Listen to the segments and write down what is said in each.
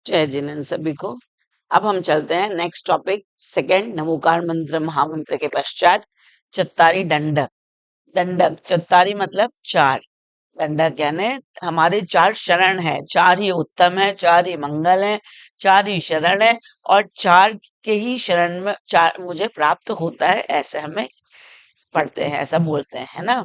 जय जिनेन्द्र सभी को। अब हम चलते हैं नेक्स्ट टॉपिक, सेकंड नमोकार मंत्र महामंत्र के पश्चात चत्तारी दंडक। दंडक चत्तारी मतलब चार, दंडक यानी हमारे चार शरण है, चार ही उत्तम है, चार ही मंगल है, चार ही शरण है और चार के ही शरण में चार मुझे प्राप्त होता है, ऐसे हमें पढ़ते हैं, ऐसा बोलते हैं, है ना।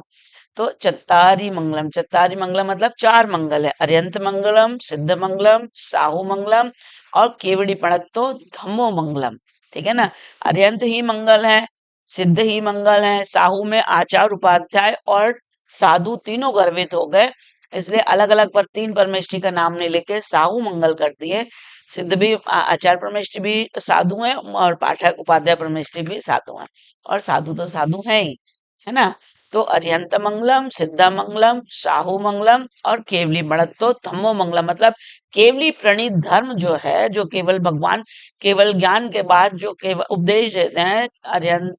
तो चत्तारी मंगलम मतलब चार मंगल है, अर्यंत मंगलम, सिद्ध मंगलम, साहू मंगलम और केवड़ी प्रणतो धम्मो मंगलम। ठीक है ना। अर्यंत ही मंगल है, सिद्ध ही मंगल है, साहू में आचार उपाध्याय और साधु तीनों गर्वित हो गए, इसलिए अलग अलग पर तीन परमेष्ठी का नाम नहीं लेके साहू मंगल कर दिए। सिद्ध भी आचार्य परमेष्ठी भी साधु हैं और पाठक उपाध्याय परमेष्ठी भी साधु हैं, और साधु तो साधु हैं ही, है ना। तो अरिहंत मंगलम, सिद्धा मंगलम, साहू मंगलम और केवली मणत्तो धम्मो मंगलम मतलब केवली प्रणीत धर्म जो है, जो केवल भगवान केवल ज्ञान के बाद जो केवल उपदेश देते हैं अरिहंत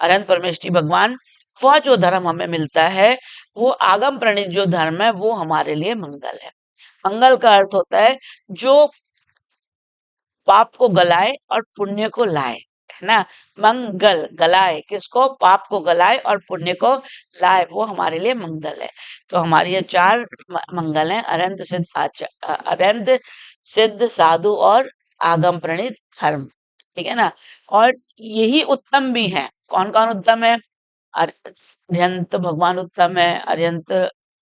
अनंत परमेष्ठी भगवान, वह जो धर्म हमें मिलता है वो आगम प्रणीत जो धर्म है वो हमारे लिए मंगल है। मंगल का अर्थ होता है जो पाप को गलाए और पुण्य को लाए, है ना। मंगल गलाए किसको, पाप को गलाए और पुण्य को लाए, वो हमारे लिए मंगल है। तो हमारे ये चार मंगल हैं, अरंत सिद्ध अरंत सिद्ध साधु और आगम प्रणीत धर्म। ठीक है ना। और यही उत्तम भी है। कौन कौन उत्तम है? अर्यंत भगवान उत्तम है, अर्यंत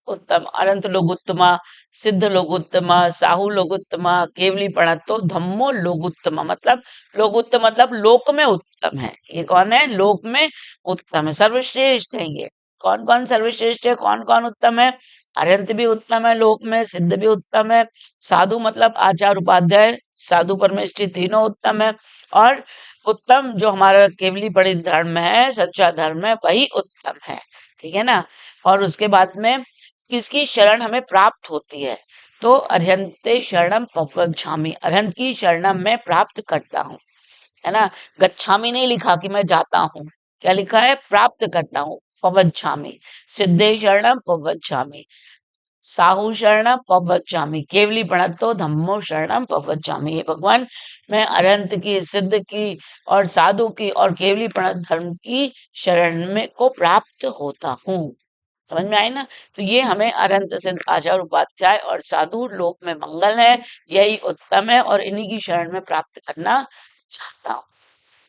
उत्तम, अनंत लोग उत्तमा, सिद्ध लोग उत्तमा, साहू लोग उत्तमा, केवली प्रणतो धम्मो लोग उत्तमा मतलब लोग उत्तम मतलब लोक में उत्तम है। ये कौन है? लोक में उत्तम है, सर्वश्रेष्ठ है ये। कौन कौन सर्वश्रेष्ठ है, कौन कौन उत्तम है? अरंत भी उत्तम है लोक में, सिद्ध भी उत्तम है, साधु मतलब आचार उपाध्याय साधु परमेष्ठी तीनों उत्तम है, और उत्तम जो हमारा केवली बड़ी धर्म है, सच्चा धर्म है, वही उत्तम है। ठीक है ना। और उसके बाद में किसकी शरण हमें प्राप्त होती है? तो अर्हन्ते शरणम पवज्झामि, अर्हंत की शरणम मैं प्राप्त करता हूँ, है ना। गच्छामि नहीं लिखा कि मैं जाता हूँ, क्या लिखा है? प्राप्त करता हूँ, पवज्झामि। सिद्धे शरणम पवज्झामि, साहू शरणम पवज्झामि, केवली प्रणतो धम्मो शरणम पवज्झामि। ये भगवान मैं अरंत की, सिद्ध की और साधु की और केवली प्रणत धर्म की शरण में को प्राप्त होता हूँ। समझ में आई ना। तो ये हमें अरंत सिद्ध आचार उपाध्याय और साधु लोक में मंगल है, यही उत्तम है और इन्हीं की शरण में प्राप्त करना चाहता हूँ।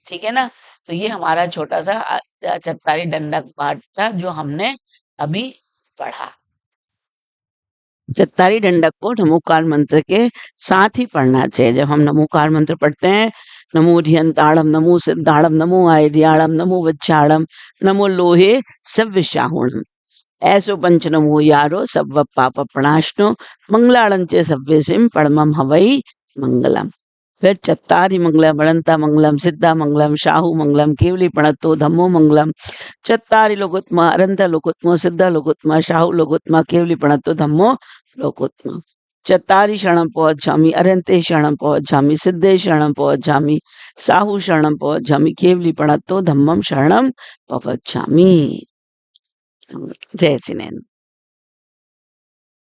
ठीक है ना। तो ये हमारा छोटा सा चत्तारी दंडक पाठ था जो हमने अभी पढ़ा। चत्तारी दंडक को नमोकार मंत्र के साथ ही पढ़ना चाहिए। जब हम नमोकार मंत्र पढ़ते हैं, नमो धियंताड़म, नमो सिद्धाड़म, नमो आयर्याड़म, नमो वज्जाड़म, नमो लोहे सव्यशाहुणम, ऐसो पंच नमो यारो सव्व पाप प्रणाशनो, मंगलाड़ं च सव्यसिम परमम हवै मंगलम। फिर चत्तारी मंगलम, अनंता मंगलम, सिद्धा मंगलम, शाहू मंगलम, केवली प्रणतो धम्मो मंगलम, चत्तारी लोकोत्मा, अनंता लोकोत्मा, सिद्धा लोकोत्मा, शाहू लोकोत्मा, केवली प्रणतो धम्मो लोकोत्मा। चत्तारी शरणम पहुंचामी, अरंते शरणम पहुंचामी, सिद्धे शरणम पहुंचामी, साहू शरणम पहुंचामी, केवली प्रणतो धम्मम शरणम पहुंचामी। जय जिनेन्द्र।